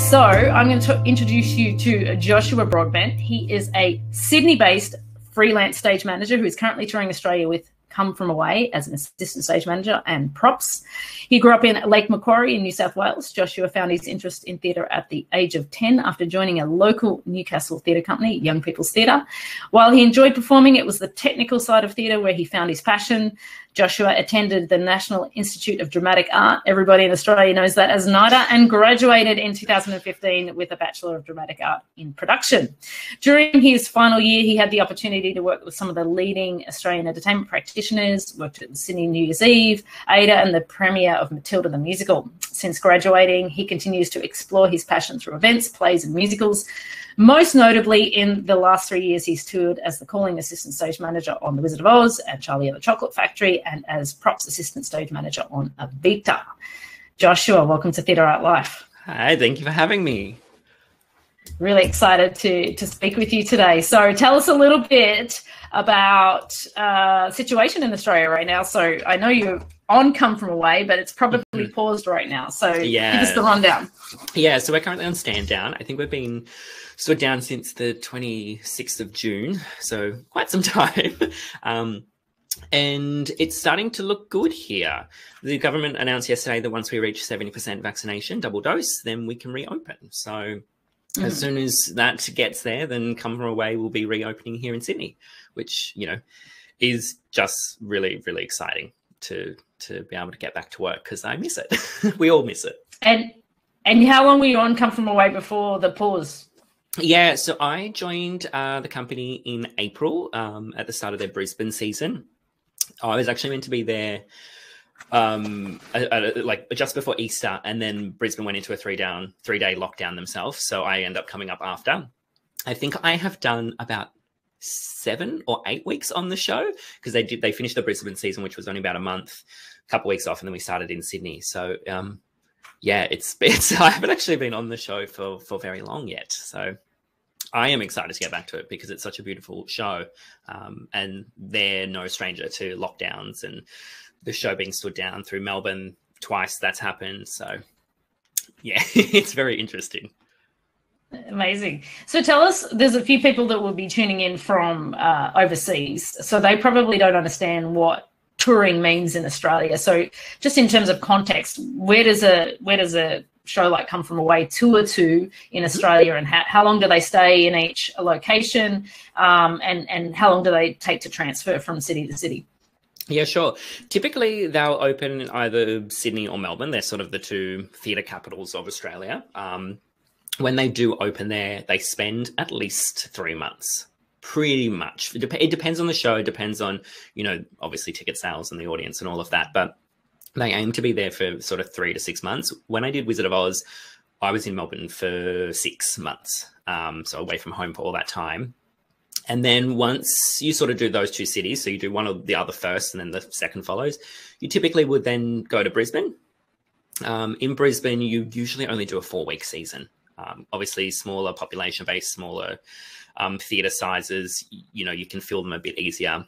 So I'm going to introduce you to Joshua Broadbent. He is a Sydney-based freelance stage manager who is currently touring Australia with Come From Away as an assistant stage manager and props. He grew up in Lake Macquarie in New South Wales. Joshua found his interest in theatre at the age of 10 after joining a local Newcastle theatre company, Young People's Theatre. While he enjoyed performing, it was the technical side of theatre where he found his passion. Joshua attended the National Institute of Dramatic Art, everybody in Australia knows that as NIDA, and graduated in 2015 with a Bachelor of Dramatic Art in Production. During his final year, he had the opportunity to work with some of the leading Australian entertainment practitioners, worked at the Sydney New Year's Eve, Aida, and the premiere of Matilda the Musical. Since graduating, he continues to explore his passion through events, plays, and musicals. Most notably, in the last 3 years, he's toured as the calling assistant stage manager on The Wizard of Oz and Charlie and the Chocolate Factory, and as props assistant stage manager on Aida. Joshua, welcome to TheatreArtLife. Hi, thank you for having me. Really excited to speak with you today. So tell us a little bit about situation in Australia right now. So I know you're on Come From Away, but it's probably paused right now. So give us the rundown. Yeah, so we're currently on stand down. I think we've been stood down since the 26th of June, so quite some time. And it's starting to look good here. The government announced yesterday that once we reach 70% vaccination, double dose, then we can reopen. So as soon as that gets there, then Come From Away will be reopening here in Sydney, which, you know, is just really, really exciting to be able to get back to work because I miss it. We all miss it. And how long were you on Come From Away before the pause? Yeah, so I joined the company in April at the start of their Brisbane season. I was actually meant to be there like just before Easter, and then Brisbane went into a three-day lockdown themselves. So I end up coming up after. I think I have done about 7 or 8 weeks on the show because they finished the Brisbane season, which was only about a month, a couple of weeks off, and then we started in Sydney. So yeah, it's I haven't actually been on the show for very long yet. So I am excited to get back to it because it's such a beautiful show, and they're no stranger to lockdowns and the show being stood down through Melbourne twice. That's happened. So yeah, it's very interesting. Amazing. So tell us, there's a few people that will be tuning in from overseas, so they probably don't understand what touring means in Australia. So just in terms of context, where does a show like Come From Away tour to in Australia, and how long do they stay in each location, and how long do they take to transfer from city to city? Yeah, sure. Typically, they'll open in either Sydney or Melbourne. They're sort of the two theatre capitals of Australia. When they do open there, they spend at least 3 months, pretty much. It depends on the show. It depends on, you know, obviously ticket sales and the audience and all of that. But they aim to be there for sort of 3 to 6 months. When I did Wizard of Oz, I was in Melbourne for 6 months, so away from home for all that time. And then once you sort of do those two cities, so you do one or the other first and then the second follows, you typically would then go to Brisbane. In Brisbane, you usually only do a 4-week season. Obviously, smaller population base, smaller theatre sizes, you know, you can fill them a bit easier.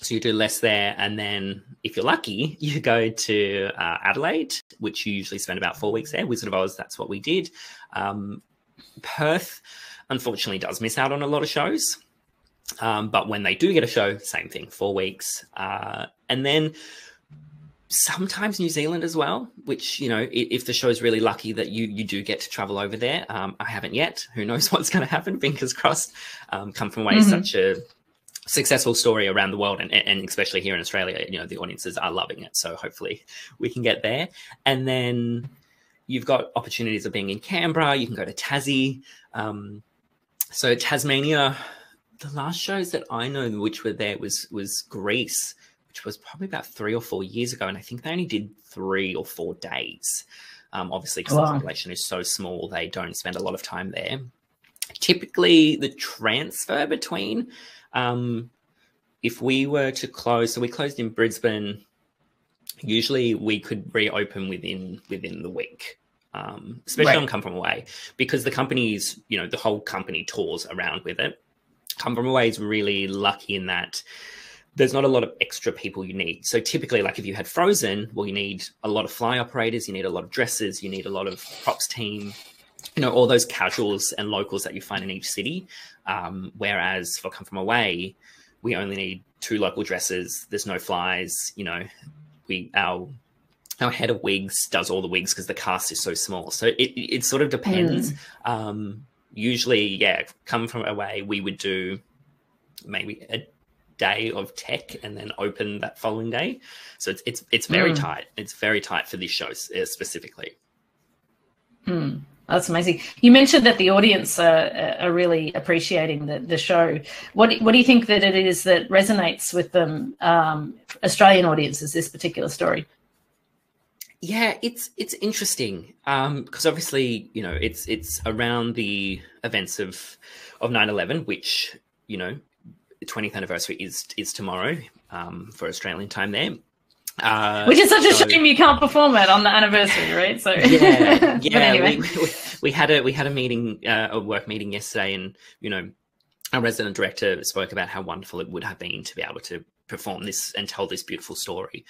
So you do less there. And then if you're lucky, you go to Adelaide, which you usually spend about 4 weeks there. Wizard of Oz, that's what we did. Perth, unfortunately, does miss out on a lot of shows. But when they do get a show, same thing, 4 weeks. And then sometimes New Zealand as well, which, you know, if the show is really lucky that you do get to travel over there. I haven't yet. Who knows what's going to happen? Fingers crossed. Come From Away is such a successful story around the world, and especially here in Australia, you know, the audiences are loving it. So hopefully we can get there. And then you've got opportunities of being in Canberra. You can go to Tassie. So Tasmania, the last shows that I know which were there was Greece, which was probably about 3 or 4 years ago. And I think they only did 3 or 4 days. Obviously, because the population is so small, they don't spend a lot of time there. Typically, the transfer between, if we were to close, so we closed in Brisbane, usually we could reopen within the week, especially on Come From Away, because the company's, you know, the whole company tours around with it. Come From Away is really lucky in that there's not a lot of extra people you need. So typically, like if you had Frozen, well, you need a lot of fly operators, you need a lot of dressers, you need a lot of props team. you know, all those casuals and locals that you find in each city. Whereas for Come From Away, we only need 2 local dresses. There's no flies. You know, our head of wigs does all the wigs because the cast is so small. So it sort of depends. Usually, yeah, Come From Away, we would do maybe a day of tech and then open that following day. So it's very tight. It's very tight for this show specifically. That's amazing. You mentioned that the audience are really appreciating the show. What do you think that it is that resonates with them, Australian audiences, this particular story? Yeah, it's interesting because obviously, you know, it's around the events of 9/11, which, you know, the 20th anniversary is tomorrow for Australian time there. Which is such a shame you can't perform it on the anniversary, right? So yeah. Anyway. we had a meeting, a work meeting yesterday, and you know, our resident director spoke about how wonderful it would have been to be able to perform this and tell this beautiful story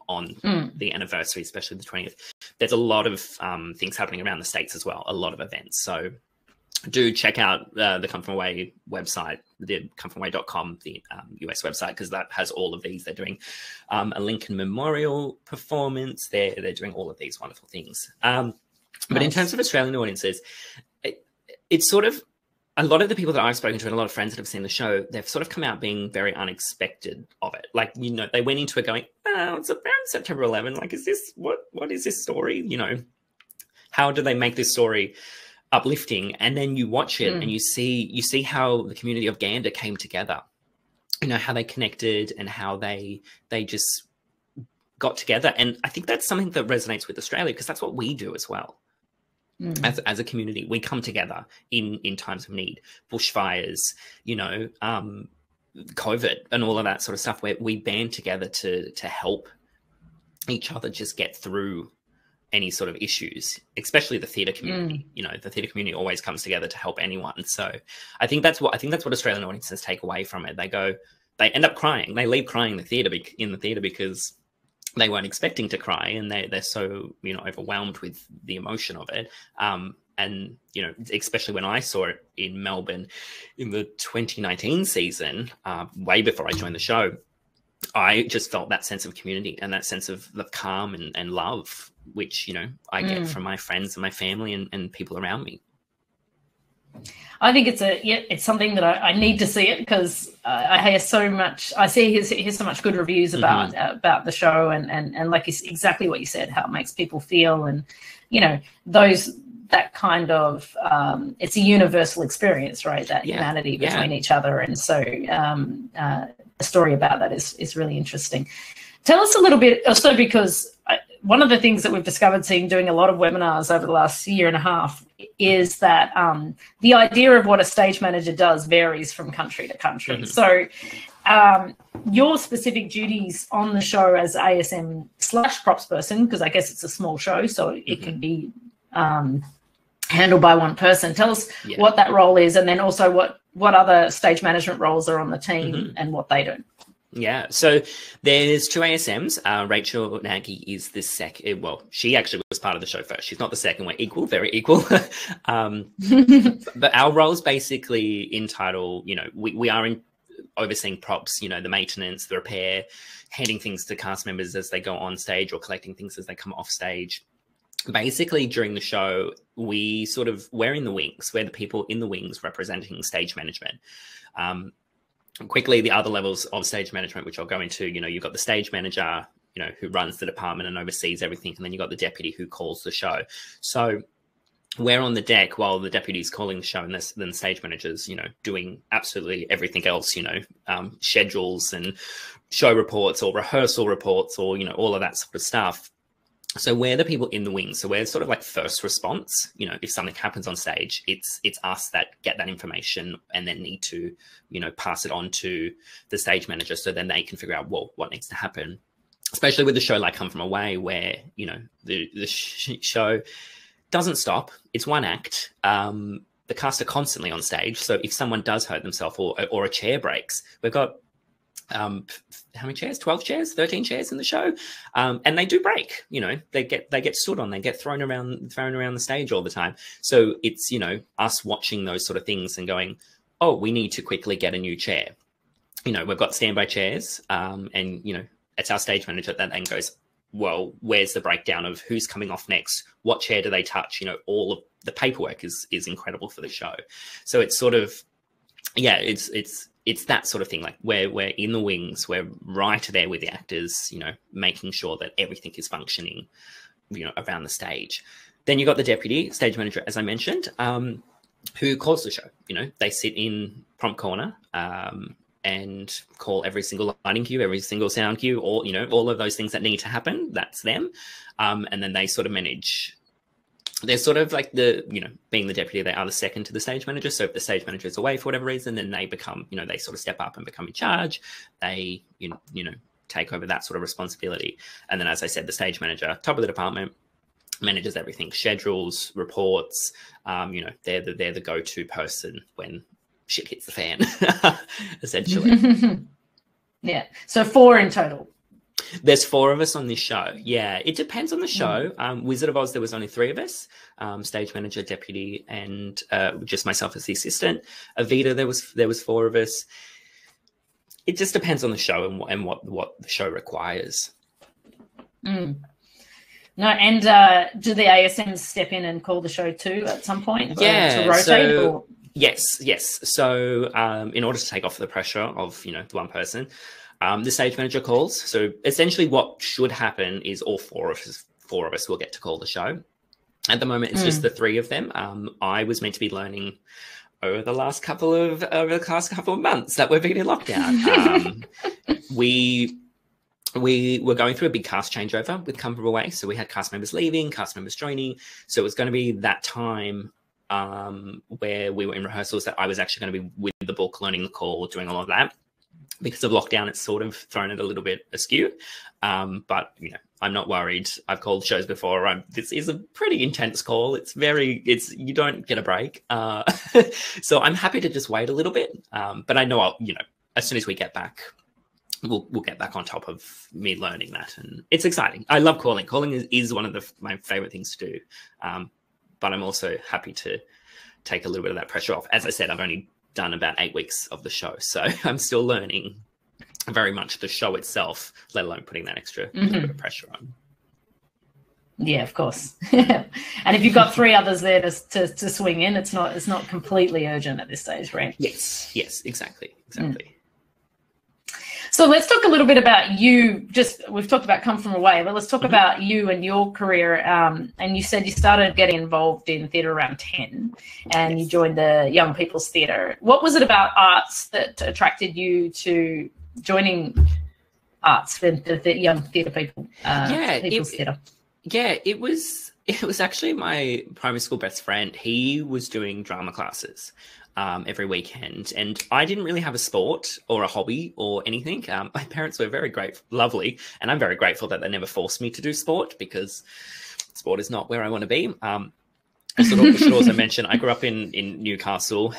on the anniversary, especially the 20th. There's a lot of things happening around the States as well, a lot of events. So do check out the Come From Away website, the comefromaway.com, the US website, because that has all of these. They're doing a Lincoln Memorial performance. They're doing all of these wonderful things. But in terms of Australian audiences, it's sort of, a lot of the people that I've spoken to and a lot of friends that have seen the show, they've sort of come out being very unexpected of it. Like, you know, they went into it going, oh, it's around September 11. Like, is this, what is this story? You know, how do they make this story uplifting? And then you watch it and you see how the community of Gander came together, you know, how they connected and how they just got together. And I think that's something that resonates with Australia, because that's what we do as well. As a community, we come together in times of need, bushfires, you know, COVID and all of that sort of stuff, where we band together to help each other just get through any sort of issues, especially the theatre community. You know, the theatre community always comes together to help anyone. So I think that's what Australian audiences take away from it. They end up crying. They leave crying in the theatre because they weren't expecting to cry, and they're so, you know, overwhelmed with the emotion of it. And, you know, especially when I saw it in Melbourne in the 2019 season, way before I joined the show, I just felt that sense of community and that sense of the calm and love, which, you know, I get from my friends and my family and people around me. I think it's something that I need to see it, because I hear so much. I hear so much good reviews about the show, and like exactly what you said, how it makes people feel, and you know, that kind of it's a universal experience, right? That humanity between each other, and so a story about that is really interesting. Tell us a little bit also, because one of the things that we've discovered seeing doing a lot of webinars over the last year and a half is that the idea of what a stage manager does varies from country to country. So your specific duties on the show as ASM/props person, because I guess it's a small show, so it can be handled by one person. Tell us what that role is, and then also what other stage management roles are on the team and what they do. Yeah, so there's 2 ASMs. Rachel Nagy is the second. Well, she actually was part of the show first. She's not the second. We're equal, very equal. But our roles basically entitle, you know, we are overseeing props, you know, the maintenance, the repair, handing things to cast members as they go on stage, or collecting things as they come off stage. Basically, during the show, we're in the wings. We're the people in the wings representing stage management. Quickly, the other levels of stage management, which I'll go into, you know, you've got the stage manager, you know, who runs the department and oversees everything. And then you've got the deputy who calls the show. So we're on the deck while the deputy's calling the show, and then the stage managers, you know, doing absolutely everything else, you know, schedules and show reports or rehearsal reports, or, you know, all of that sort of stuff. So we're the people in the wings. So we're sort of like first response. You know, if something happens on stage, it's us that get that information and then need to, you know, pass it on to the stage manager, so then they can figure out, well, what needs to happen. Especially with a show like Come From Away, where, you know, the show doesn't stop. It's one act. The cast are constantly on stage. So if someone does hurt themselves or a chair breaks, we've got how many chairs? 12 chairs, 13 chairs in the show, and they do break. You know, they get stood on, they get thrown around the stage all the time. So it's, you know, us watching those sort of things and going, oh, we need to quickly get a new chair. You know, we've got standby chairs, and you know, it's our stage manager that then goes, well, where's the breakdown of who's coming off next? What chair do they touch? You know, all of the paperwork is incredible for the show. So it's sort of, yeah, it's that sort of thing. Like we're in the wings, we're right there with the actors, you know, making sure that everything is functioning, you know, around the stage. Then you got the deputy stage manager, as I mentioned, who calls the show. You know, they sit in prompt corner, and call every single lighting cue, every single sound cue, all, you know, all of those things that need to happen. That's them. And then they sort of manage. They're sort of like the, you know, being the deputy, they are the second to the stage manager. So if the stage manager is away for whatever reason, then they become, you know, they sort of step up and become in charge. They, you know, take over that sort of responsibility. And then, as I said, the stage manager, top of the department, manages everything, schedules, reports. You know, they're the go-to person when shit hits the fan, essentially. Yeah. So 4 in total. There's 4 of us on this show. Yeah, it depends on the show. Wizard of Oz, there was only 3 of us, stage manager, deputy, and just myself as the assistant. Aida, there was 4 of us. It just depends on the show and what the show requires. No, and do the ASMs step in and call the show too at some point? Yeah, to rotate. so, yes. So in order to take off the pressure of, you know, the one person, the stage manager calls. So essentially what should happen is all 4 of us will get to call the show. At the moment, it's just the 3 of them. I was meant to be learning over the last couple of months that we've been in lockdown. We were going through a big cast changeover with Come From Away. So we had cast members leaving, cast members joining. So it was going to be that time where we were in rehearsals that I was actually going to be with the book, learning the call, doing all of that. Because of lockdown, it's sort of thrown it a little bit askew. But, you know, I'm not worried. I've called shows before. This is a pretty intense call. You don't get a break. So I'm happy to just wait a little bit. But I know you know, as soon as we get back, we'll get back on top of me learning that. And it's exciting. I love calling. Calling is one of my favorite things to do. But I'm also happy to take a little bit of that pressure off. As I said, I've only done about 8 weeks of the show, so I'm still learning very much the show itself, let alone putting that extra bit of pressure on. Yeah, of course. And if you've got 3 others there to swing in, it's not completely urgent at this stage, right? Yes, exactly. So let's talk a little bit about you. We've talked about Come From Away, but let's talk about you and your career. And you said you started getting involved in theatre around 10, and you joined the Young People's Theatre. What was it about arts that attracted you to joining arts, the young theatre people? People's theatre. Yeah, it was actually my primary school best friend. He was doing drama classes every weekend, and I didn't really have a sport or a hobby or anything. My parents were very lovely, and I'm very grateful that they never forced me to do sport, because sport is not where I want to be. I should also mention I grew up in Newcastle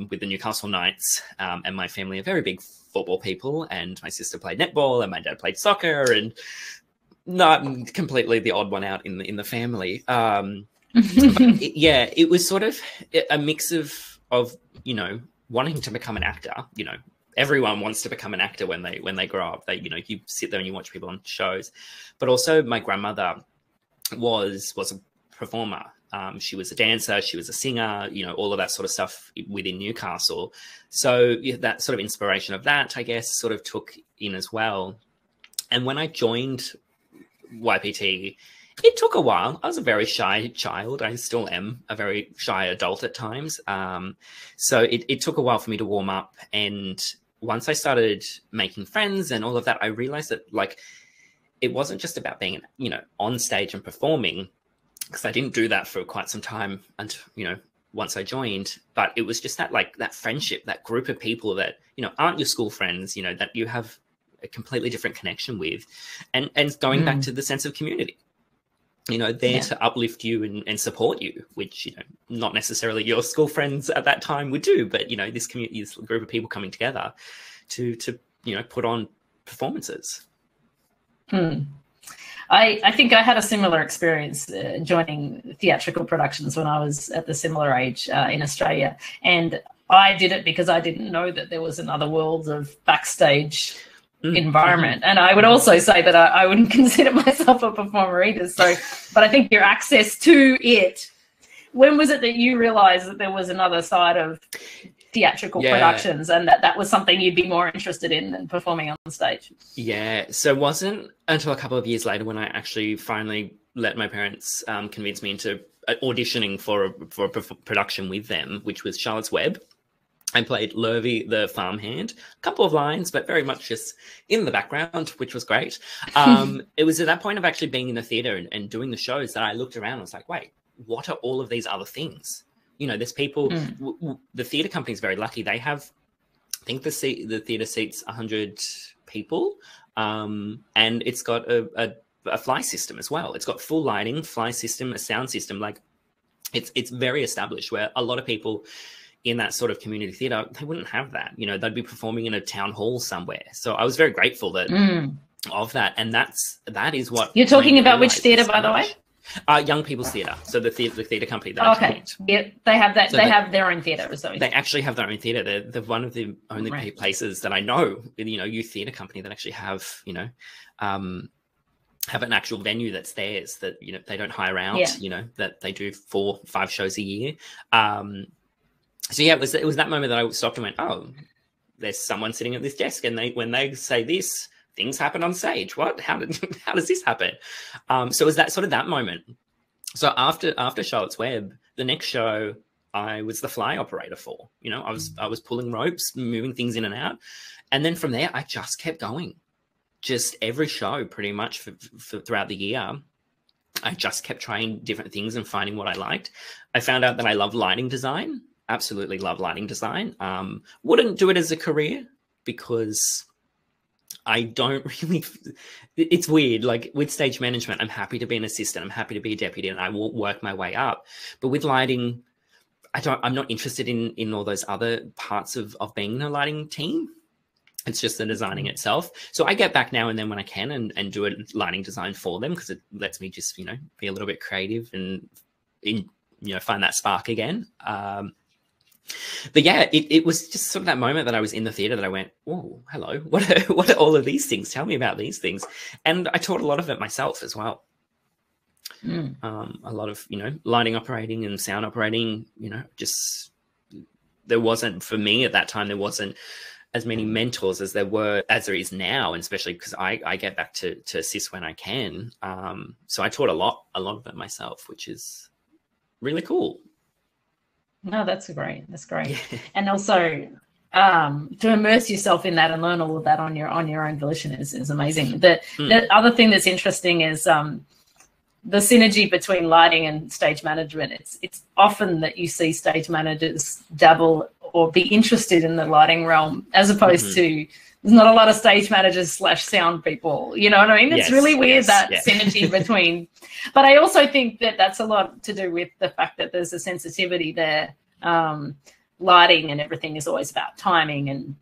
with the Newcastle Knights, and my family are very big football people, and my sister played netball and my dad played soccer, and not completely the odd one out in the family. It was sort of a mix of, you know, wanting to become an actor. You know, everyone wants to become an actor when they grow up. You know, you sit there and you watch people on shows. But also my grandmother was a performer. She was a dancer, she was a singer, you know, all of that sort of stuff within Newcastle. So that sort of inspiration of that, I guess, sort of took in as well. And when I joined YPT, it took a while. I was a very shy child. I still am a very shy adult at times. So it took a while for me to warm up. And once I started making friends and all of that, I realized that, like, it wasn't just about being, you know, on stage and performing, because I didn't do that for quite some time until, you know, once I joined. But it was just that, like, that friendship, that group of people that, you know, aren't your school friends, you know, that you have a completely different connection with, and going back to the sense of community. You know, there to uplift you and support you, which, you know, not necessarily your school friends at that time would do, but, you know, this community, this group of people coming together to put on performances. I think I had a similar experience joining theatrical productions when I was at the similar age in Australia. And I did it because I didn't know that there was another world of backstage environment. And I would also say that I wouldn't consider myself a performer either. So, but I think your access to it, when was it that you realized that there was another side of theatrical productions and that was something you'd be more interested in than performing on stage? Yeah, so it wasn't until a couple of years later when I actually finally let my parents convince me into auditioning for a production with them, which was Charlotte's Web. I played Lurvy the farmhand, a couple of lines, but very much just in the background, which was great. It was at that point of actually being in the theatre and doing the shows that I looked around and was like, wait, what are all of these other things? There's people, the theatre company is very lucky. They have, I think the theatre seats 100 people, and it's got a fly system as well. It's got full lighting, fly system, a sound system. Like it's very established, where a lot of people in that sort of community theatre, they wouldn't have that. They'd be performing in a town hall somewhere. So I was very grateful of that. And that is what you're talking about. Which theatre, by the way? Young People's Theatre. So the theatre company that I joined. Yeah, they have that. So they have their own theatre. They actually have their own theatre. They're one of the only places that I know, youth theatre company that actually have, have an actual venue that's theirs, that, they don't hire out, that they do 4-5 shows a year. So yeah, it was that moment that I stopped and went, oh, there's someone sitting at this desk, and when they say this, things happen on stage. What? How does this happen? So it was that moment. So after Charlotte's Web, the next show I was the fly operator for. I was pulling ropes, moving things in and out, and then from there I just kept going. Just every show, pretty much for throughout the year, I just kept trying different things and finding what I liked. I found out that I love lighting design. Absolutely love lighting design. Wouldn't do it as a career because I don't really, it's weird. Like with stage management, I'm happy to be an assistant. I'm happy to be a deputy, and I will work my way up. But with lighting, I'm not interested in all those other parts of being in a lighting team. It's just the designing itself. So I get back now and then when I can and do a lighting design for them, because it lets me just, be a little bit creative and find that spark again. But yeah, it was just sort of that moment that I was in the theatre that I went, oh, hello, what are all of these things? Tell me about these things. And I taught a lot of it myself as well. A lot of, lighting operating and sound operating, just there wasn't, for me at that time, there wasn't as many mentors as there is now, and especially because I get back to assist when I can. So I taught a lot of it myself, which is really cool. No, that's great. That's great. Yeah. And also to immerse yourself in that and learn all of that on your own volition is amazing. The other thing that's interesting is the synergy between lighting and stage management. It's often that you see stage managers dabble or be interested in the lighting realm, as opposed to there's not a lot of stage managers / sound people. You know what I mean? It's really weird, synergy between. But I also think that that's a lot to do with the fact that there's a sensitivity there. Lighting and everything is always about timing and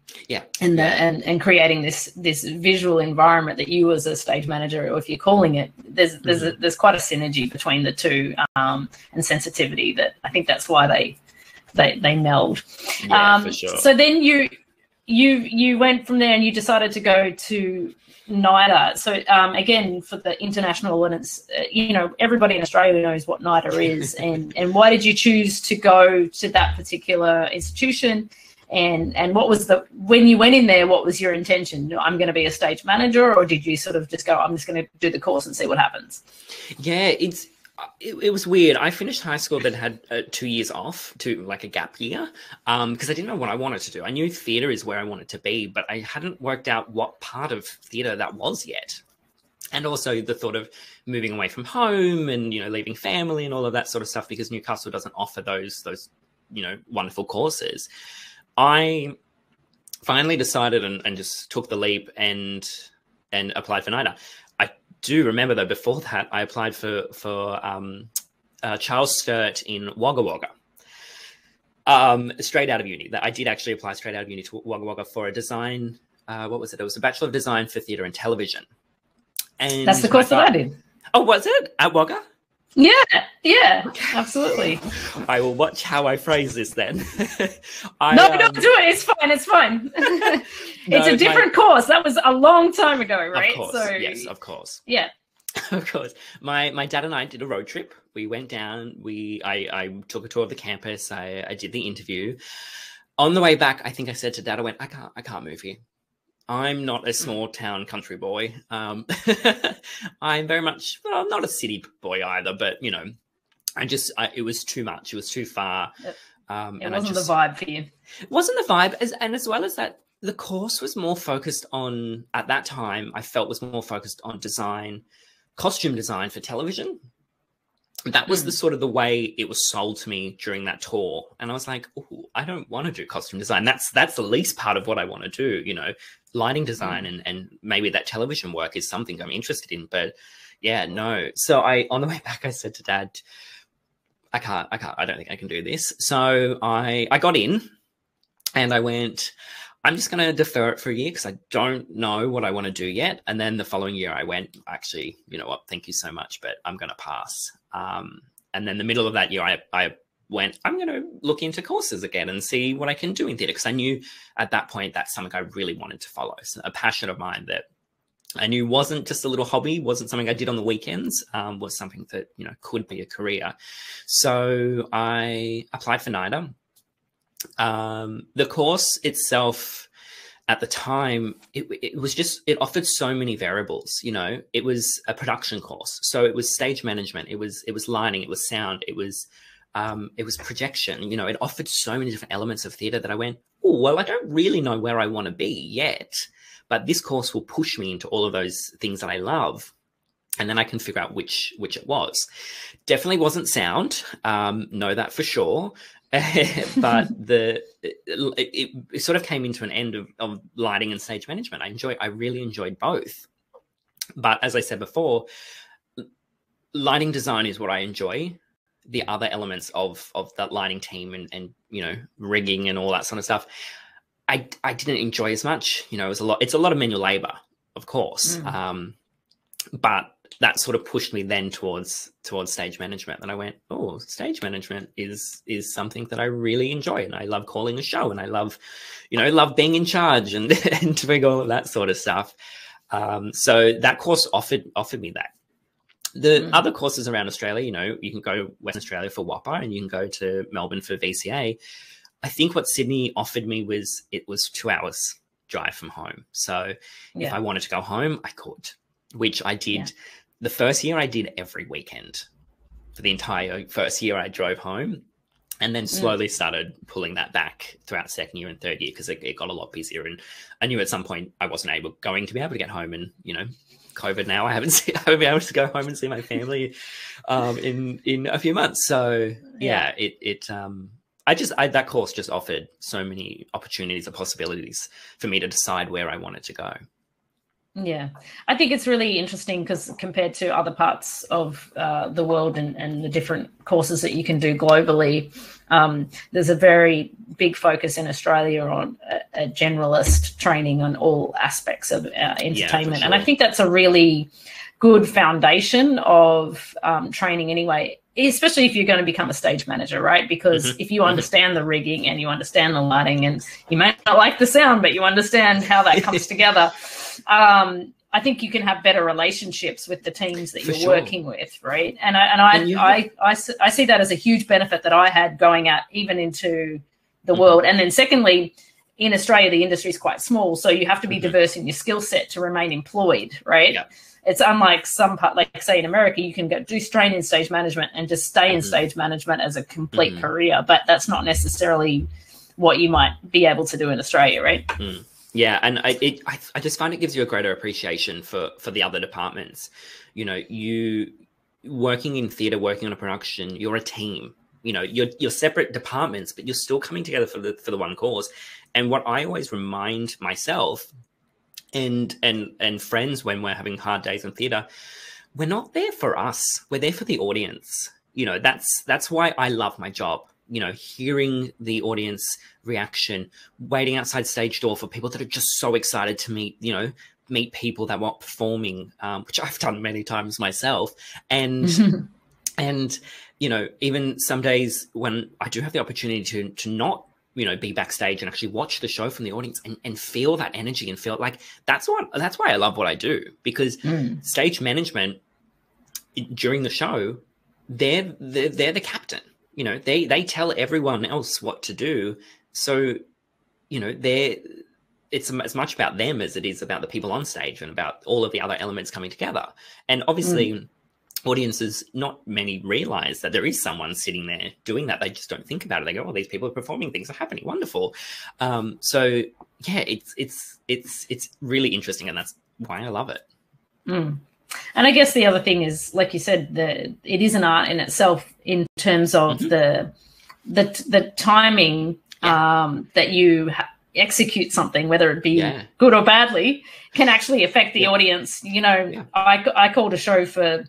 creating this visual environment that you as a stage manager, or if you're calling it, there's quite a synergy between the two, and sensitivity, that I think that's why they meld. For sure. So then you went from there and you decided to go to NIDA. So again, for the international audience, everybody in Australia knows what NIDA is, and why did you choose to go to that particular institution? And what was when you went in there, what was your intention? I'm going to be a stage manager, or did you sort of just go, I'm just going to do the course and see what happens? Yeah, it was weird. I finished high school, then had 2 years off, like a gap year, because I didn't know what I wanted to do. I knew theatre is where I wanted to be, but I hadn't worked out what part of theatre that was yet. And also the thought of moving away from home and, leaving family and all of that sort of stuff, because Newcastle doesn't offer those wonderful courses. I finally decided and just took the leap and applied for NIDA. Do remember though, before that I applied for Charles Sturt in Wagga Wagga, straight out of uni. I did actually apply straight out of uni to Wagga Wagga for a design what was it? It was a Bachelor of Design for Theatre and Television. And that's the course that I did. Oh, was it? At Wagga? Yeah, absolutely. I will watch how I phrase this then. No, don't do it. It's fine. It's a different course. That was a long time ago, right? Of course, so yes, of course. Yeah. Of course. My dad and I did a road trip. We went down. I took a tour of the campus. I did the interview. On the way back, I think I said to Dad, I went, I can't move here. I'm not a small town country boy. I'm very much, well, not a city boy either, but, you know, it was too much. It was too far. It wasn't the vibe for you. It wasn't the vibe. And as well as that, the course was more focused on, at that time, I felt was more focused on design, costume design for television. That was the sort of the way it was sold to me during that tour. And I was like, oh, I don't want to do costume design. That's the least part of what I want to do, you know, lighting design and maybe that television work is something I'm interested in. But yeah, no. So on the way back, I said to Dad, I don't think I can do this. So I got in and I went, I'm just going to defer it for a year because I don't know what I want to do yet. And then the following year I went, actually, you know what, thank you so much, but I'm going to pass. And then the middle of that year, I went, I'm going to look into courses again and see what I can do in theatre. Because I knew at that point, that's something I really wanted to follow. So a passion of mine that I knew wasn't just a little hobby, wasn't something I did on the weekends, was something that, you know, could be a career. So I applied for NIDA. The course itself at the time, it offered so many variables, you know. It was a production course. So it was stage management, it was lighting, it was sound, it was projection, you know. It offered so many different elements of theatre that I went, oh, well, I don't really know where I want to be yet, but this course will push me into all of those things that I love. And then I can figure out which it was. Definitely wasn't sound, know that for sure. But it sort of came into an end of lighting and stage management. I really enjoyed both. But as I said before, lighting design is what I enjoy. The other elements of that lighting team and you know, rigging and all that sort of stuff, I didn't enjoy as much. You know, it's a lot of manual labor, of course. But that sort of pushed me then towards stage management. And I went, oh, stage management is something that I really enjoy. And I love calling a show and I love, you know, love being in charge and doing all of that sort of stuff. So that course offered me that. The other courses around Australia, you know, you can go to Western Australia for WAPA and you can go to Melbourne for VCA. I think what Sydney offered me was 2 hours drive from home. So if I wanted to go home, I could, which I did. Yeah. The first year I did every weekend. For the entire first year I drove home, and then slowly started pulling that back throughout second year and third year because it got a lot busier. And I knew at some point I wasn't going to be able to get home. And, you know, COVID now, I haven't been able to go home and see my family in a few months. So yeah, that course just offered so many opportunities and possibilities for me to decide where I wanted to go. Yeah, I think it's really interesting because compared to other parts of the world and the different courses that you can do globally, there's a very big focus in Australia on a generalist training on all aspects of entertainment. Sure. And I think that's a really good foundation of training anyway, especially if you're going to become a stage manager, right? Because if you understand the rigging and you understand the lighting and you may not like the sound, but you understand how that comes together, I think you can have better relationships with the teams that you're working with, right? And I see that as a huge benefit that I had going out even into the world. And then secondly, in Australia, the industry is quite small, so you have to be diverse in your skill set to remain employed, right? Yeah. It's unlike some part, like say in America, you can do strain in stage management and just stay in stage management as a complete career, but that's not necessarily what you might be able to do in Australia, right? Yeah, and I just find it gives you a greater appreciation for the other departments. You know, you working in theatre, working on a production, you're a team. You know, you're separate departments, but you're still coming together for the one cause. And what I always remind myself and friends when we're having hard days in theatre, we're not there for us. We're there for the audience. You know, that's why I love my job. you know, hearing the audience reaction, waiting outside stage door for people that are just so excited to meet, you know, meet people that were performing, which I've done many times myself. And, and, you know, even some days when I do have the opportunity to not, you know, be backstage and actually watch the show from the audience and feel that energy and feel like that's why I love what I do, because stage management during the show, they're the captain, you know, they tell everyone else what to do. So, you know, it's as much about them as it is about the people on stage and about all of the other elements coming together. And obviously audiences, not many realize that there is someone sitting there doing that. They just don't think about it. They go, oh, these people are performing, things are happening, wonderful. So yeah, it's really interesting, and that's why I love it. And I guess the other thing is, like you said, it is an art in itself in terms of the timing that you execute something, whether it be good or badly, can actually affect the audience. You know, I called a show for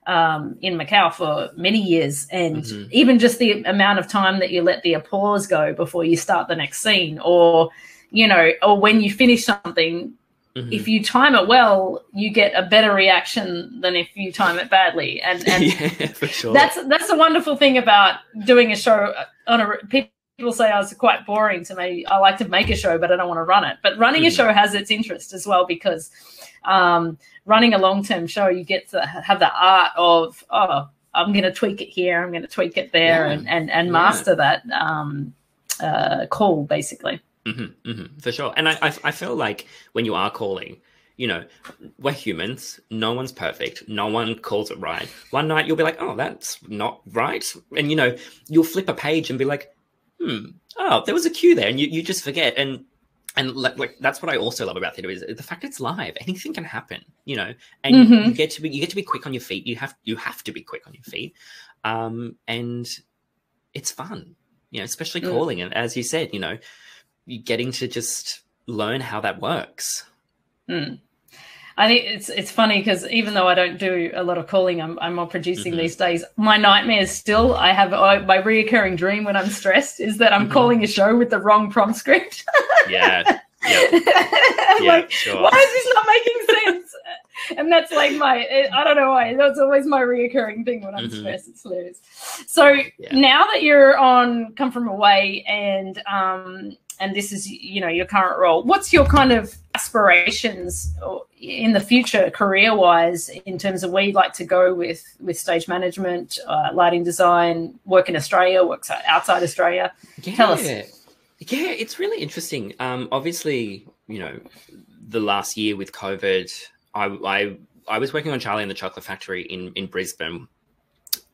in Macau for many years, and even just the amount of time that you let the applause go before you start the next scene, or, you know, or when you finish something, if you time it well, you get a better reaction than if you time it badly. And yeah, for sure. That's the wonderful thing about doing a show on people say I was quite boring to me. I like to make a show, but I don't want to run it. But running a show has its interest as well, because running a long-term show, you get to have the art of, oh, I'm going to tweak it here, I'm going to tweak it there, and master that call, basically. For sure. And I feel like when you are calling, you know, we're humans. No one's perfect. No one calls it right. One night you'll be like, oh, that's not right. And, you know, you'll flip a page and be like, oh, there was a cue there. And you just forget. And like that's what I also love about theatre, is the fact it's live. Anything can happen, you know, and you get to be quick on your feet. You have to be quick on your feet. And it's fun, you know, especially calling. And as you said, you know, you're getting to just learn how that works. I think it's funny, because even though I don't do a lot of calling, I'm more producing these days. My nightmare is still, I have my reoccurring dream when I'm stressed is that I'm calling a show with the wrong prompt script. Yeah. Like, sure. why is this not making sense? And that's like I don't know why, that's always my reoccurring thing when I'm stressed. It's hilarious. So now that you're come from away, and this is, you know, your current role, what's your kind of aspirations in the future, career-wise, in terms of where you'd like to go with stage management, lighting design, work in Australia, work outside Australia? Tell us. Yeah, it's really interesting. Obviously, you know, the last year with COVID, I was working on Charlie and the Chocolate Factory in Brisbane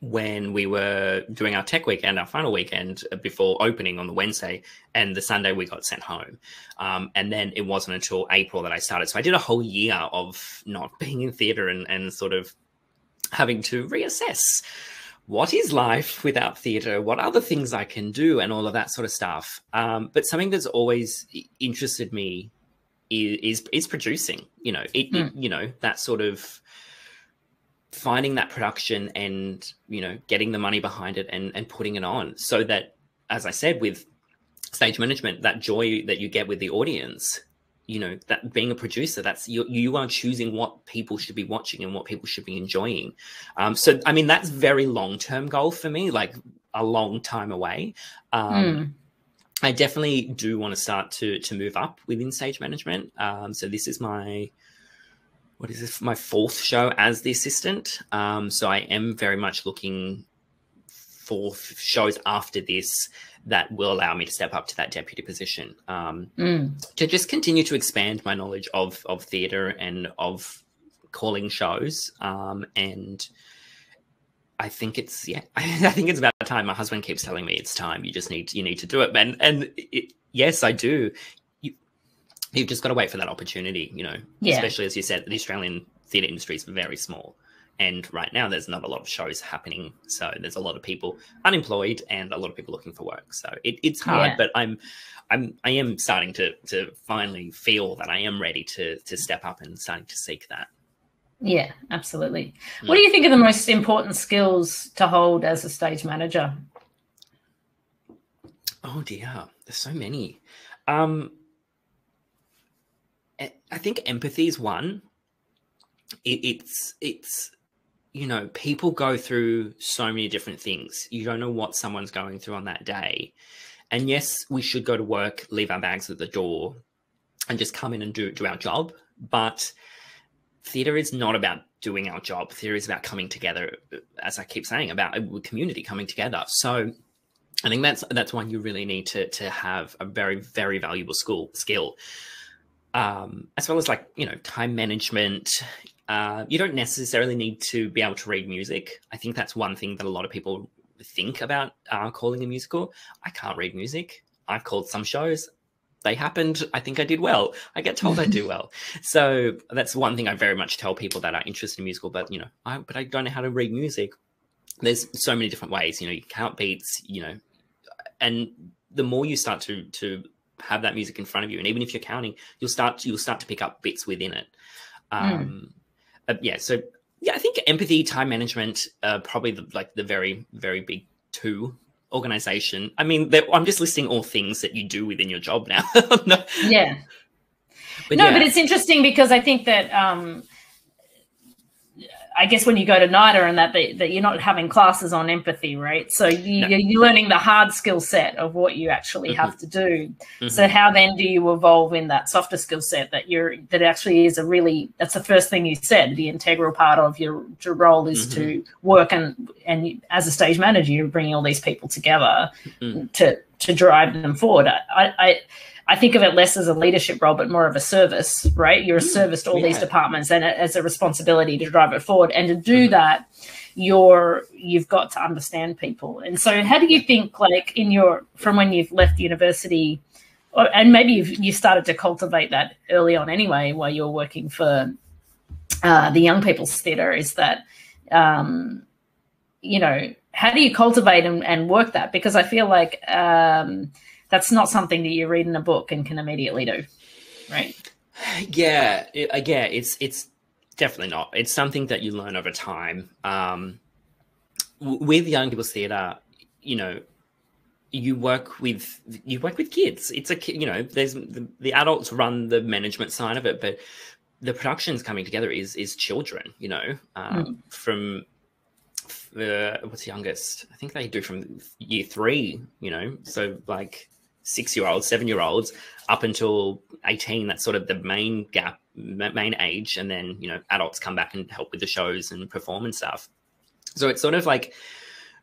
when we were doing our tech weekend, our final weekend before opening on the Wednesday, and the Sunday we got sent home. And then it wasn't until April that I started. So I did a whole year of not being in theatre and sort of having to reassess what is life without theatre, what other things I can do, and all of that sort of stuff. But something that's always interested me is producing, you know, you know, that sort of finding that production and, you know, getting the money behind it and putting it on, so that, as I said, with stage management, that joy that you get with the audience, you know, that being a producer, that's you are choosing what people should be watching and what people should be enjoying. So, I mean, that's very long-term goal for me, like a long time away. I definitely do want to start to move up within stage management. So this is my fourth show as the assistant. So I am very much looking for shows after this that will allow me to step up to that deputy position, to just continue to expand my knowledge of theatre and of calling shows. And I think it's about time. My husband keeps telling me it's time. You need to do it. And yes, I do. You've just got to wait for that opportunity, you know, especially as you said, the Australian theatre industry is very small. And right now there's not a lot of shows happening. So there's a lot of people unemployed and a lot of people looking for work. So it's hard, but I am starting to finally feel that I am ready to step up and starting to seek that. Yeah, absolutely. What do you think are the most important skills to hold as a stage manager? Oh dear, there's so many. I think empathy is one. It's you know, people go through so many different things. You don't know what someone's going through on that day. And yes, we should go to work, leave our bags at the door, and just come in and do our job. But theatre is not about doing our job. Theatre is about coming together, as I keep saying, about a community coming together. So I think that's one you really need to have a very, very valuable skill. As well as, like, you know, time management. You don't necessarily need to be able to read music. I think that's one thing that a lot of people think about calling a musical. I can't read music. I've called some shows. They happened. I think I did well. I get told I do well. So that's one thing I very much tell people that are interested in musical, but, you know, but I don't know how to read music. There's so many different ways, you know, you count beats, you know, and the more you start to have that music in front of you, and even if you're counting, you'll start to pick up bits within it. Yeah, so yeah, I think empathy, time management, probably the very, very big two. Organization. I mean, I'm just listing all things that you do within your job now. No. Yeah. But but it's interesting because I think that I guess when you go to NIDA and that you're not having classes on empathy, right? So you're learning the hard skill set of what you actually have to do. So how then do you evolve in that softer skill set that actually is that's the first thing you said, the integral part of your role is to work and as a stage manager, you're bringing all these people together to drive them forward. I think of it less as a leadership role, but more of a service, right? You're a service to all these departments and as a responsibility to drive it forward. And to do that, you've got to understand people. And so how do you think, like, from when you've left university, and maybe you started to cultivate that early on anyway, while you're working for the Young People's Theatre, is that, you know, how do you cultivate and work that? Because I feel like that's not something that you read in a book and can immediately do, right? Yeah, it's definitely not. It's something that you learn over time. With Young People's Theatre, you know, you work with kids. It's you know, there's the adults run the management side of it, but the productions coming together is children. You know, from what's the youngest? I think they do from year 3. You know, so like 6-year-olds, 7-year-olds up until 18. That's sort of the main age. And then, you know, adults come back and help with the shows and perform and stuff. So it's sort of like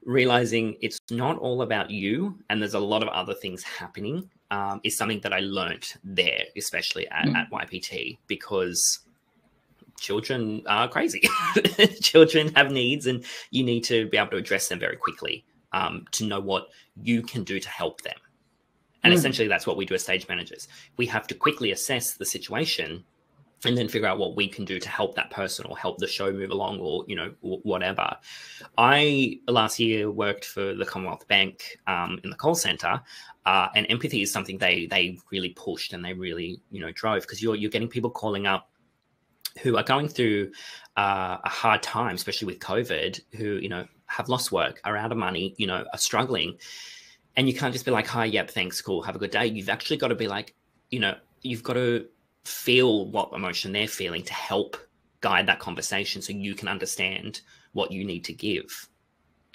realizing it's not all about you. And there's a lot of other things happening is something that I learned there, especially at YPT, because children are crazy. Children have needs and you need to be able to address them very quickly to know what you can do to help them. And essentially that's what we do as stage managers. We have to quickly assess the situation and then figure out what we can do to help that person or help the show move along or, you know, whatever. I, last year, worked for the Commonwealth Bank in the call centre, and empathy is something they really pushed and they really, you know, drove, because you're getting people calling up who are going through a hard time, especially with COVID, who, you know, have lost work, are out of money, you know, are struggling. And you can't just be like, hi, yep, thanks, cool, have a good day. You've actually got to be like, you know, you've got to feel what emotion they're feeling to help guide that conversation so you can understand what you need to give.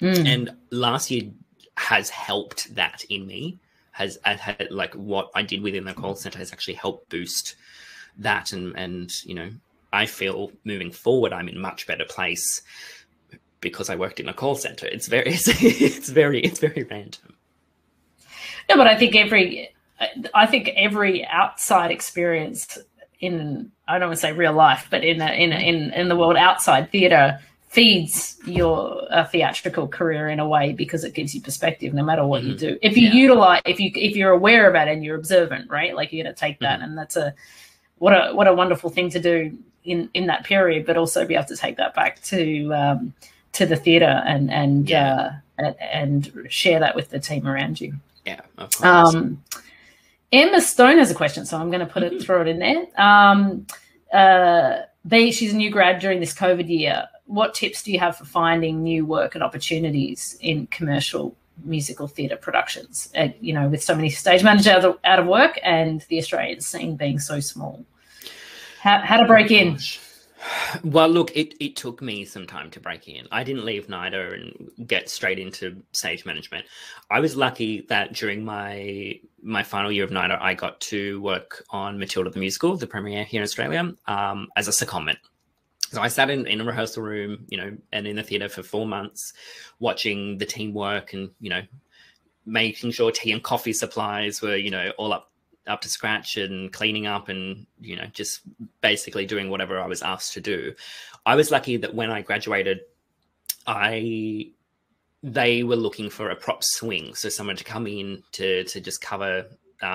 And last year has helped that in me, has had, like, what I did within the call center has actually helped boost that. And, you know, I feel moving forward, I'm in a much better place because I worked in a call center. It's very random. No, but I think every outside experience in, I don't want to say real life, but in the world outside theatre feeds your theatrical career in a way, because it gives you perspective no matter what you do. If you utilize, if you're aware of it and you're observant, right? Like, you're going to take that, and that's what a wonderful thing to do in that period, but also be able to take that back to the theatre and share that with the team around you. Yeah, of course. Emma Stone has a question, so I'm going to throw it in there. She's a new grad during this COVID year. What tips do you have for finding new work and opportunities in commercial musical theatre productions, you know, with so many stage managers out of work and the Australian scene being so small. How to break in? Well, look, it took me some time to break in. I didn't leave NIDA and get straight into stage management. I was lucky that during my final year of NIDA, I got to work on Matilda the Musical, the premiere here in Australia, as a secondment. So I sat in a rehearsal room, you know, and in the theatre for 4 months, watching the team work and, you know, making sure tea and coffee supplies were, you know, all up to scratch and cleaning up and, you know, just basically doing whatever I was asked to do. I was lucky that when I graduated, they were looking for a prop swing. So someone to come in to just cover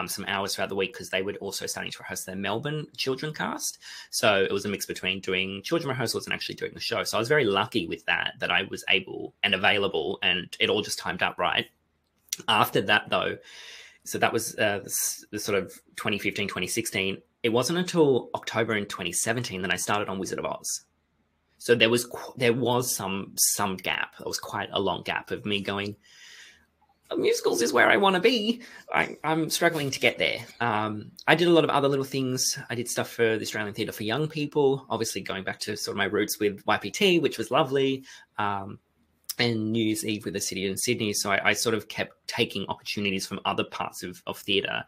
some hours throughout the week, because they were also starting to rehearse their Melbourne children cast. So it was a mix between doing children rehearsals and actually doing the show. So I was very lucky with that I was able and available, and it all just timed up right. After that, though, so that was the sort of 2015, 2016. It wasn't until October in 2017 that I started on Wizard of Oz. So there was some gap. It was quite a long gap of me going, musicals is where I want to be. I'm struggling to get there. I did a lot of other little things. I did stuff for the Australian Theatre for Young People, obviously going back to sort of my roots with YPT, which was lovely, and New Year's Eve with the city in Sydney. So I sort of kept taking opportunities from other parts of theatre.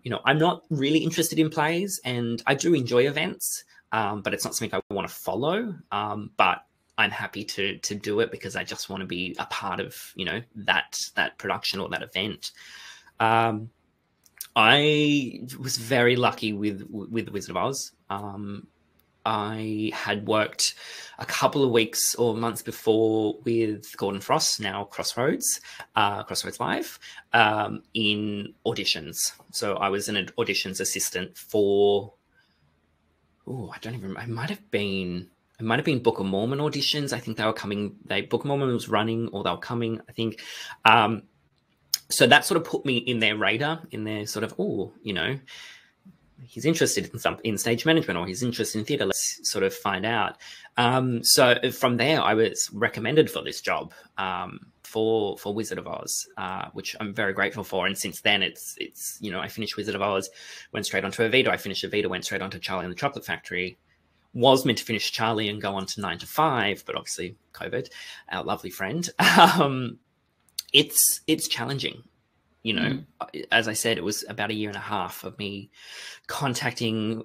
You know, I'm not really interested in plays, and I do enjoy events, but it's not something I want to follow. But I'm happy to do it because I just want to be a part of, you know, that production or that event. I was very lucky with Wizard of Oz. I had worked a couple of weeks or months before with Gordon Frost, now Crossroads Live, in auditions. So I was an auditions assistant for, I don't even remember. It might have been Book of Mormon auditions. I think they were coming. Book of Mormon was running, or they were coming, I think. So that sort of put me in their radar, in their sort of, you know, he's interested in stage management, or he's interested in theatre. Let's sort of find out. So from there, I was recommended for this job for Wizard of Oz, which I'm very grateful for. And since then, it's you know, I finished Wizard of Oz, went straight onto Aida. I finished Aida, went straight onto Charlie and the Chocolate Factory. Was meant to finish Charlie and go on to 9 to 5, but obviously COVID, our lovely friend. It's challenging. You know, as I said, it was about a year and a half of me contacting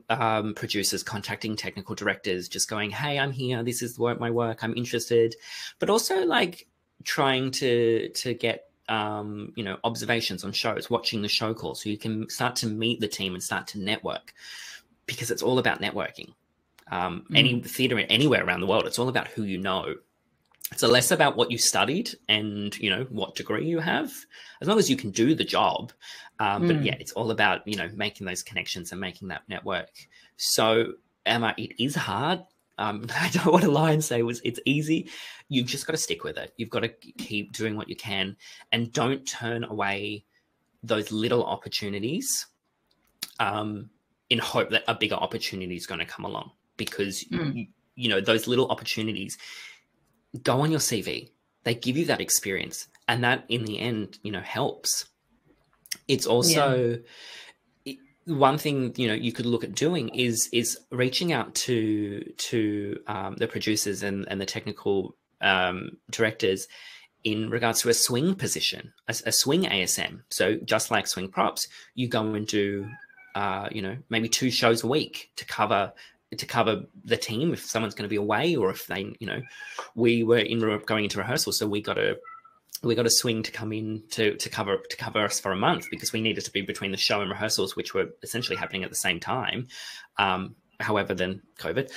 producers, contacting technical directors, just going, hey, I'm here. This is my work. I'm interested. But also like trying to get, you know, observations on shows, watching the show call so you can start to meet the team and start to network, because it's all about networking. Any theatre anywhere around the world, it's all about who you know. It's less about what you studied and, you know, what degree you have, as long as you can do the job. But yeah, it's all about, you know, making those connections and making that network. So Emma, it is hard. I don't want to lie and say it's easy. You've just got to stick with it. You've got to keep doing what you can, and don't turn away those little opportunities in hope that a bigger opportunity is going to come along. Because, you know, those little opportunities go on your CV. They give you that experience, and that in the end, you know, helps. It's also one thing, you know, you could look at doing is reaching out to the producers and the technical directors in regards to a swing position, a swing ASM. So just like swing props, you go and do, you know, maybe 2 shows a week to cover the team if someone's going to be away, or if they, you know, we were going into rehearsal, so we got a swing to come in to cover us for a month, because we needed to be between the show and rehearsals, which were essentially happening at the same time. However, then COVID.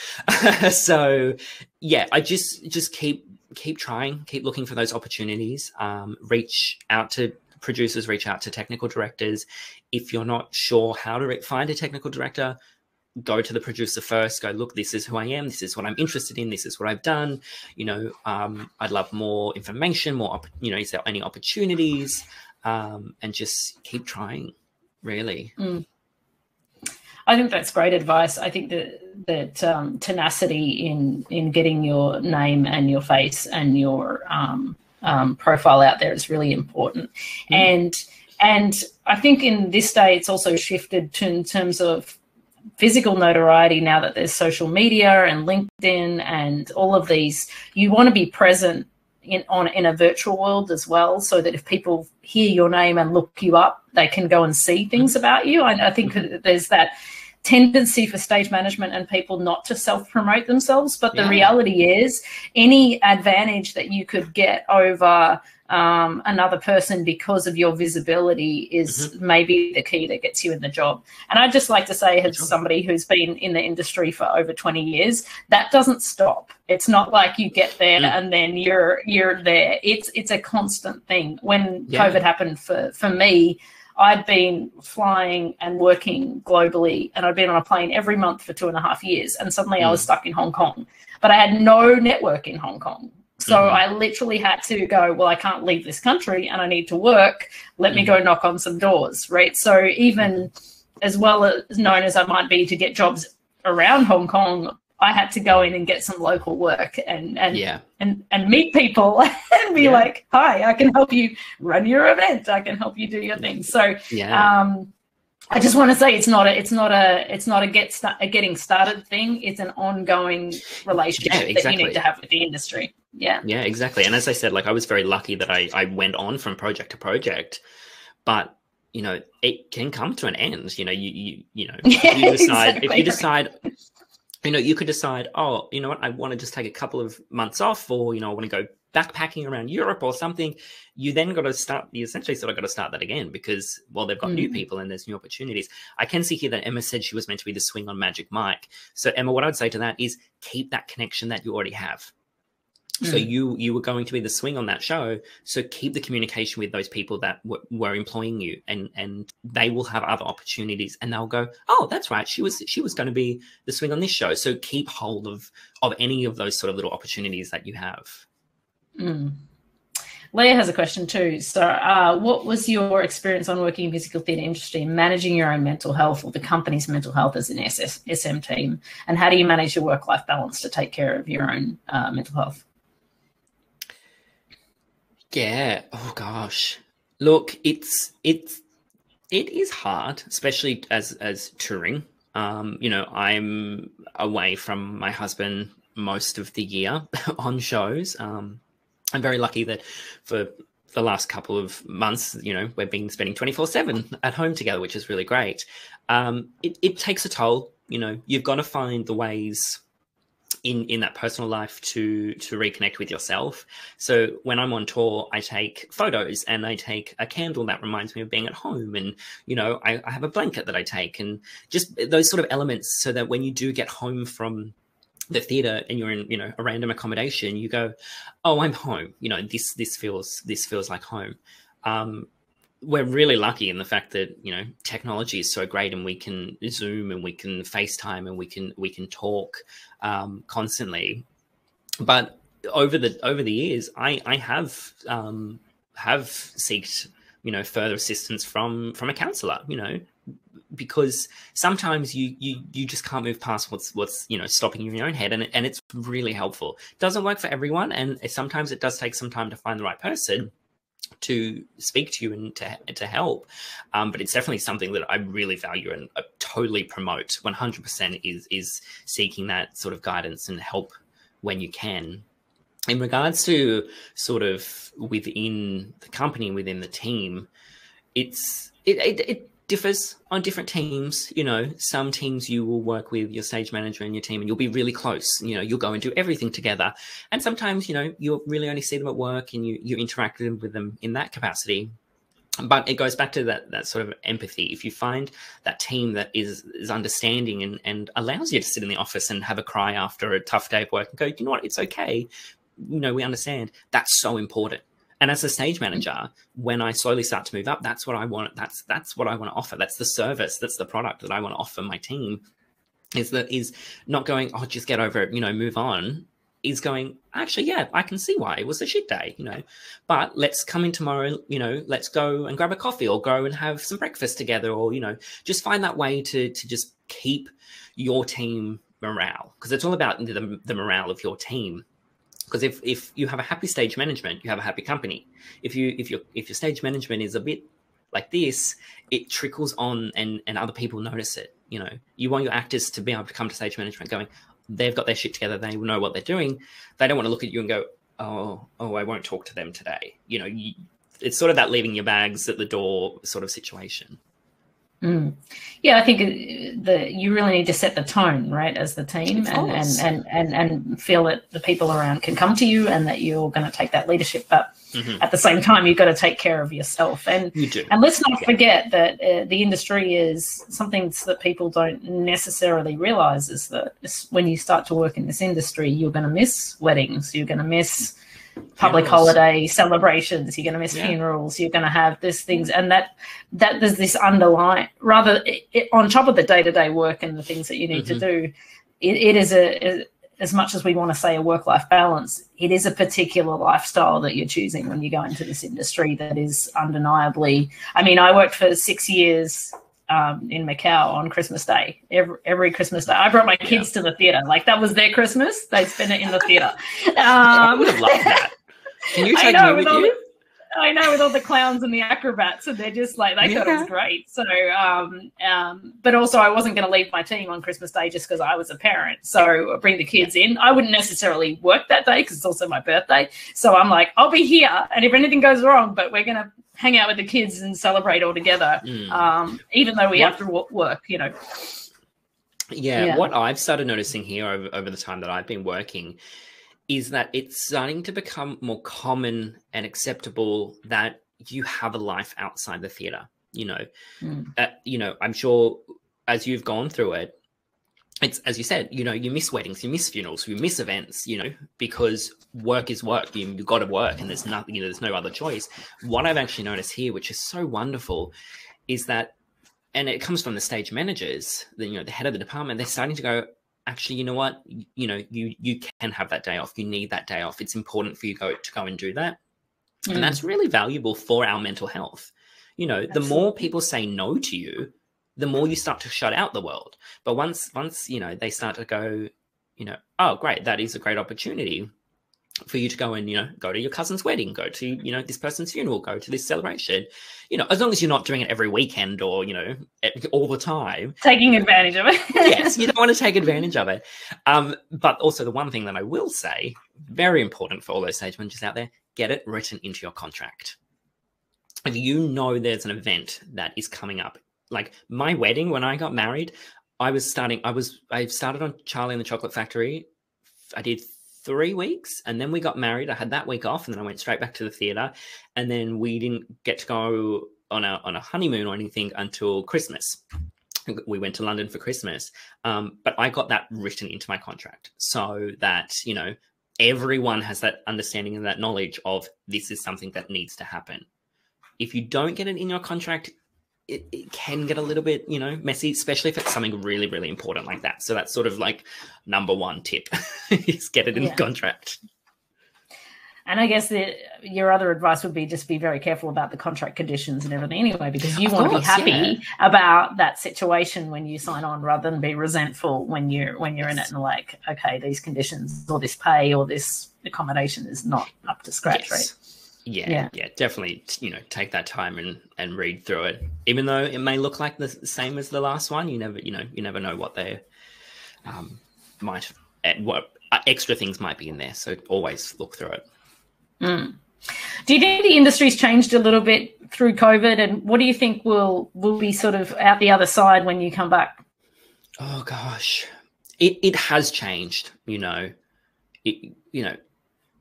So yeah, I just keep trying, keep looking for those opportunities. Reach out to producers, reach out to technical directors. If you're not sure how to find a technical director, go to the producer first, go, look, this is who I am, this is what I'm interested in, this is what I've done, you know, I'd love more information, more, you know, is there any opportunities, and just keep trying, really. I think that's great advice. I think that tenacity in getting your name and your face and your profile out there is really important. And I think in this day it's also shifted to in terms of physical notoriety. Now that there's social media and LinkedIn and all of these, you want to be present in a virtual world as well, so that if people hear your name and look you up, they can go and see things about you. I think there's that tendency for stage management and people not to self-promote themselves, but the reality is any advantage that you could get over another person because of your visibility is maybe the key that gets you in the job. And I'd just like to say, as somebody who's been in the industry for over 20 years, that doesn't stop. It's not like you get there and then you're there. It's a constant thing. When COVID happened for me, I'd been flying and working globally, and I'd been on a plane every month for 2.5 years, and suddenly I was stuck in Hong Kong. But I had no network in Hong Kong. So I literally had to go, well, I can't leave this country and I need to work. Let me go knock on some doors, right? So even as well as known as I might be to get jobs around Hong Kong, I had to go in and get some local work and meet people and be like, hi, I can help you run your event. I can help you do your thing. So I just want to say it's not a getting started thing. It's an ongoing relationship that you need to have with the industry. Yeah, exactly. And as I said, like, I was very lucky that I went on from project to project, but you know, it can come to an end. You know, you decide if you decide. You know, you could decide, oh, you know what, I want to just take a couple of months off, or, you know, I want to go backpacking around Europe or something. You then got to start, you essentially sort of got to start that again because, well, they've got new people and there's new opportunities. I can see here that Emma said she was meant to be the swing on Magic Mike. So, Emma, what I would say to that is keep that connection that you already have. So you were going to be the swing on that show. So keep the communication with those people that were employing you, and they will have other opportunities, and they'll go, oh, that's right, she was going to be the swing on this show. So keep hold of any of those sort of little opportunities that you have. Leah has a question too. So what was your experience on working in musical theatre industry and managing your own mental health or the company's mental health as an SM team? And how do you manage your work-life balance to take care of your own mental health? Yeah. Oh gosh. Look, it is hard, especially as touring. You know, I'm away from my husband most of the year on shows. I'm very lucky that for the last couple of months, you know, we've been spending 24/7 at home together, which is really great. It takes a toll. You know, you've got to find the ways in that personal life to reconnect with yourself. So when I'm on tour, I take photos and I take a candle that reminds me of being at home, and you know, I have a blanket that I take, and just those sort of elements, so that when you do get home from the theatre and you're in, you know, a random accommodation, you go, oh, I'm home. You know, this feels like home. We're really lucky in the fact that, you know, technology is so great, and we can Zoom and we can FaceTime and we can talk constantly. But over the years, I have sought, you know, further assistance from a counsellor, you know, because sometimes you just can't move past what's you know, stopping you in your own head, and it's really helpful. It doesn't work for everyone, and sometimes it does take some time to find the right person to speak to you and to help, but it's definitely something that I really value and totally promote. 100% is seeking that sort of guidance and help when you can. In regards to sort of within the company, within the team, it differs on different teams. You know, some teams you will work with your stage manager and your team and you'll be really close. You know, you'll go and do everything together. And sometimes, you know, you'll really only see them at work and you interact with them in that capacity. But it goes back to that sort of empathy. If you find that team that is understanding and allows you to sit in the office and have a cry after a tough day of work and go, you know what, it's okay. You know, we understand. That's so important. And as a stage manager, when I slowly start to move up, that's what I want. That's what I want to offer. That's the service. That's the product that I want to offer my team. Is not going, oh, just get over it, you know, move on. Is going, actually, yeah, I can see why it was a shit day, you know, but let's come in tomorrow, you know, let's go and grab a coffee or go and have some breakfast together, or, you know, just find that way to just keep your team morale, because it's all about the morale of your team. Because if you have a happy stage management, you have a happy company. If your stage management is a bit like this, it trickles on and other people notice it. You know, you want your actors to be able to come to stage management going, they've got their shit together, they know what they're doing. They don't want to look at you and go, oh, I won't talk to them today. You know, it's sort of that leaving your bags at the door sort of situation. Yeah, I think you really need to set the tone, right, as the team, and feel that the people around can come to you and that you're going to take that leadership. But at the same time, you've got to take care of yourself. And you do. And let's not forget that the industry is something that people don't necessarily realize is that when you start to work in this industry, you're going to miss weddings, you're going to miss public holiday celebrations, you're going to miss funerals, you're going to have these things, and that there's this underlying, rather on top of the day-to-day work and the things that you need to do, it is as much as we want to say a work-life balance, it is a particular lifestyle that you're choosing when you go into this industry that is undeniably, I mean, I worked for 6 years in Macau on Christmas Day, every Christmas Day. I brought my kids to the theatre. Like, that was their Christmas. They spent it in the theatre. I would have loved that. Can you take me with you? I know, with all the clowns and the acrobats, and they're just like, they thought it was great. So, but also I wasn't going to leave my team on Christmas Day just because I was a parent. So bring the kids in. I wouldn't necessarily work that day because it's also my birthday. So I'm like, I'll be here, and if anything goes wrong, but we're going to hang out with the kids and celebrate all together, even though we have to work, you know. Yeah, what I've started noticing here over the time that I've been working is that it's starting to become more common and acceptable that you have a life outside the theatre. You know, I'm sure as you've gone through it, it's, as you said, you know, you miss weddings, you miss funerals, you miss events, you know, because work is work. You've got to work, and there's nothing, you know, there's no other choice. What I've actually noticed here, which is so wonderful, is that, and it comes from the stage managers, the head of the department, they're starting to go, actually, you know what, you know, you can have that day off. You need that day off. It's important for you to go and do that. And that's really valuable for our mental health. You know, the more people say no to you, the more you start to shut out the world. But once, you know, they start to go, you know, oh, great, that is a great opportunity for you to go and, you know, go to your cousin's wedding, go to, you know, this person's funeral, go to this celebration, you know, as long as you're not doing it every weekend or, you know, all the time. Taking advantage of it. Yes, you don't want to take advantage of it. But also the one thing that I will say, very important for all those stage managers out there, get it written into your contract. If you know there's an event that is coming up, like my wedding, when I got married, I started on Charlie and the Chocolate Factory. I did 3 weeks, and then we got married. I had that week off, and then I went straight back to the theatre, and then we didn't get to go on a honeymoon or anything until Christmas. We went to London for Christmas, but I got that written into my contract so that, you know, everyone has that understanding and that knowledge of this is something that needs to happen. If you don't get it in your contract, it can get a little bit, you know, messy, especially if it's something really, really important like that. So that's sort of like number one tip is get it in the contract. And I guess your other advice would be just be very careful about the contract conditions and everything anyway, because you want to be happy about that situation when you sign on, rather than be resentful when you're in it and like, okay, these conditions or this pay or this accommodation is not up to scratch, right? Yeah, definitely, you know, take that time and read through it. Even though it may look like the same as the last one, you never know what they what extra things might be in there. So always look through it. Do you think the industry's changed a little bit through COVID, and what do you think will be sort of out the other side when you come back? Oh gosh, it has changed. You know,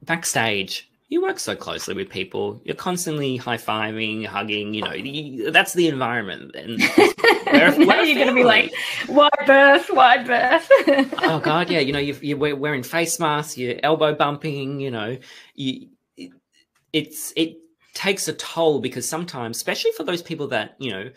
backstage, you work so closely with people. You're constantly high-fiving, hugging, you know, that's the environment. And you're going to be like, wide berth. Oh, God, yeah. You know, you're wearing face masks, you're elbow bumping, you know. It takes a toll, because sometimes, especially for those people that, you know,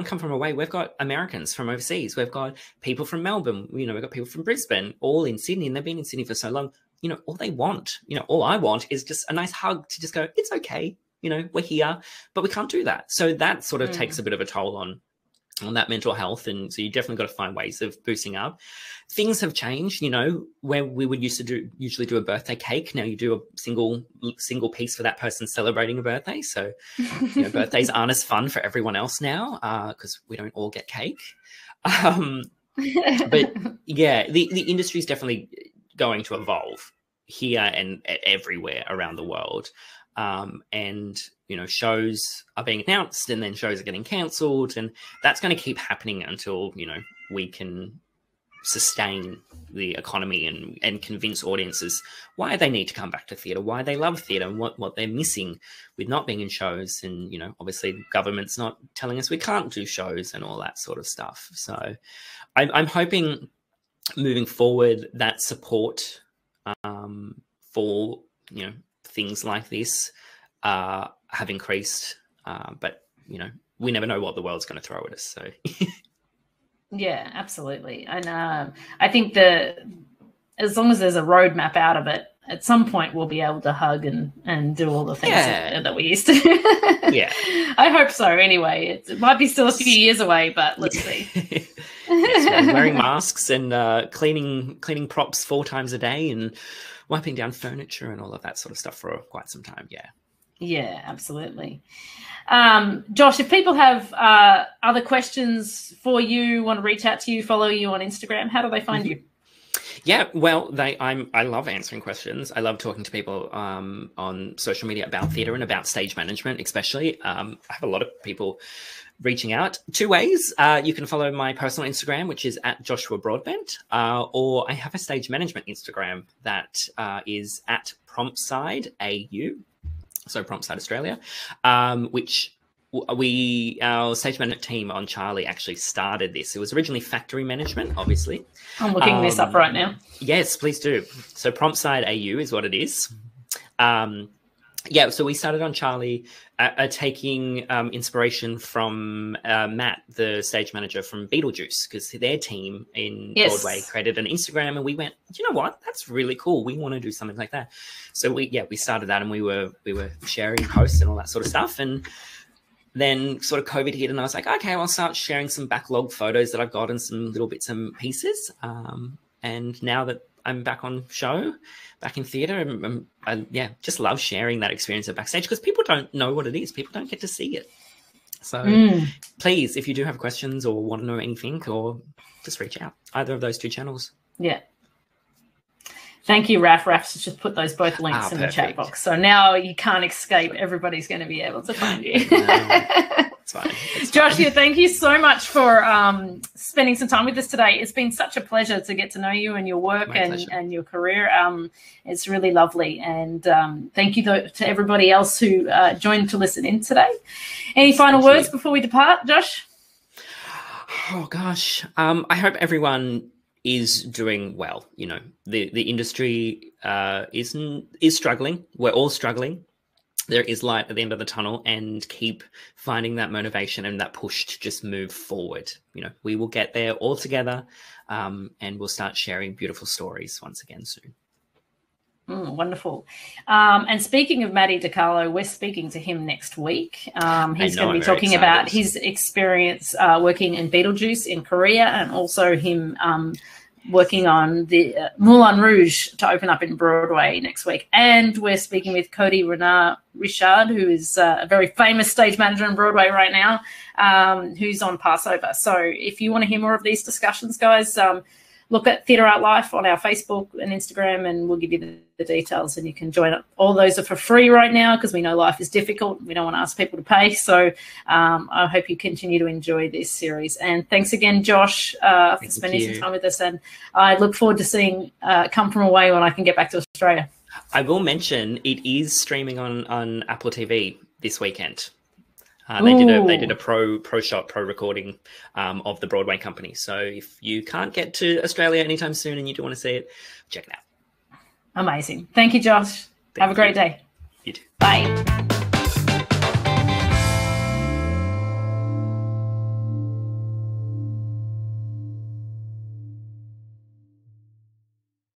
come from away, we've got Americans from overseas. We've got people from Melbourne. You know, we've got people from Brisbane, all in Sydney, and they've been in Sydney for so long. You know, all I want is just a nice hug to just go, it's okay. You know, we're here, but we can't do that. So that sort of takes a bit of a toll on that mental health. And so you definitely got to find ways of boosting up. Things have changed, you know, where we would usually do a birthday cake. Now you do a single piece for that person celebrating a birthday. So, you know, birthdays aren't as fun for everyone else now because we don't all get cake. But yeah, the industry is definitely going to evolve here and everywhere around the world. And, you know, shows are being announced and then shows are getting cancelled, and that's going to keep happening until, you know, we can sustain the economy and convince audiences why they need to come back to theatre, why they love theatre, and what they're missing with not being in shows. And, you know, obviously the government's not telling us we can't do shows and all that sort of stuff. So I'm hoping moving forward that support for, you know, things like this have increased, but, you know, we never know what the world's going to throw at us. So yeah, absolutely. And I think as long as there's a roadmap out of it, at some point we'll be able to hug and do all the things that we used to. Yeah, I hope so. Anyway, it might be still a few years away, but let's see. Yes, wearing masks and cleaning props 4 times a day and wiping down furniture and all of that sort of stuff for quite some time. Yeah, absolutely. Josh, if people have other questions for you, want to reach out to you, follow you on Instagram, how do they find you? Yeah, well, I love answering questions. I love talking to people on social media about theatre and about stage management, especially. I have a lot of people reaching out 2 ways. You can follow my personal Instagram, which is at Joshua Broadbent, or I have a stage management Instagram that is at PromptSide AU, so PromptSide Australia, which our stage management team on Charlie actually started this. It was originally factory management, obviously. I'm looking this up right now. Yes, please do. So PromptSide AU is what it is. Yeah, so we started on Charlie, taking inspiration from Matt, the stage manager from Beetlejuice, because their team in Broadway created an Instagram, and we went, you know what? That's really cool. We want to do something like that. So we started that, and we were sharing posts and all that sort of stuff, and then sort of COVID hit, and I was like, okay, I'll start sharing some backlog photos that I've got and some little bits and pieces. And now that I'm back on show, back in theatre, I just love sharing that experience of backstage, because people don't know what it is. People don't get to see it. So please, if you do have questions or want to know anything, or just reach out, either of those 2 channels. Yeah. Thank you, Raf. Raf's just put those both links in the chat box. So now you can't escape. Everybody's going to be able to find you. It's fine. Joshua, thank you so much for spending some time with us today. It's been such a pleasure to get to know you and your work and your career. It's really lovely. And thank you to everybody else who joined to listen in today. Any final words before we depart, Josh? Oh, gosh. I hope everyone is doing well. You know, the industry is struggling. We're all struggling. There is light at the end of the tunnel, and keep finding that motivation and that push to just move forward. You know, we will get there all together, and we'll start sharing beautiful stories once again soon. Wonderful. And speaking of Matty DiCarlo, we're speaking to him next week. He's going to be talking about his experience working in Beetlejuice in Korea, and also him working on the Moulin Rouge to open up in Broadway next week. And we're speaking with Cody Renard Richard, who is a very famous stage manager in Broadway right now, who's on Passover. So if you want to hear more of these discussions, guys, look at TheatreArtLife on our Facebook and Instagram, and we'll give you the details, and you can join up. All those are for free right now, because we know life is difficult. We don't want to ask people to pay. So I hope you continue to enjoy this series. And thanks again, Josh, for spending some time with us. And I look forward to seeing Come From Away when I can get back to Australia. I will mention it is streaming on Apple TV this weekend. They did a pro recording of the Broadway company. So if you can't get to Australia anytime soon and you do want to see it, check it out. Amazing. Thank you, Josh. Have a great day. You too. Bye.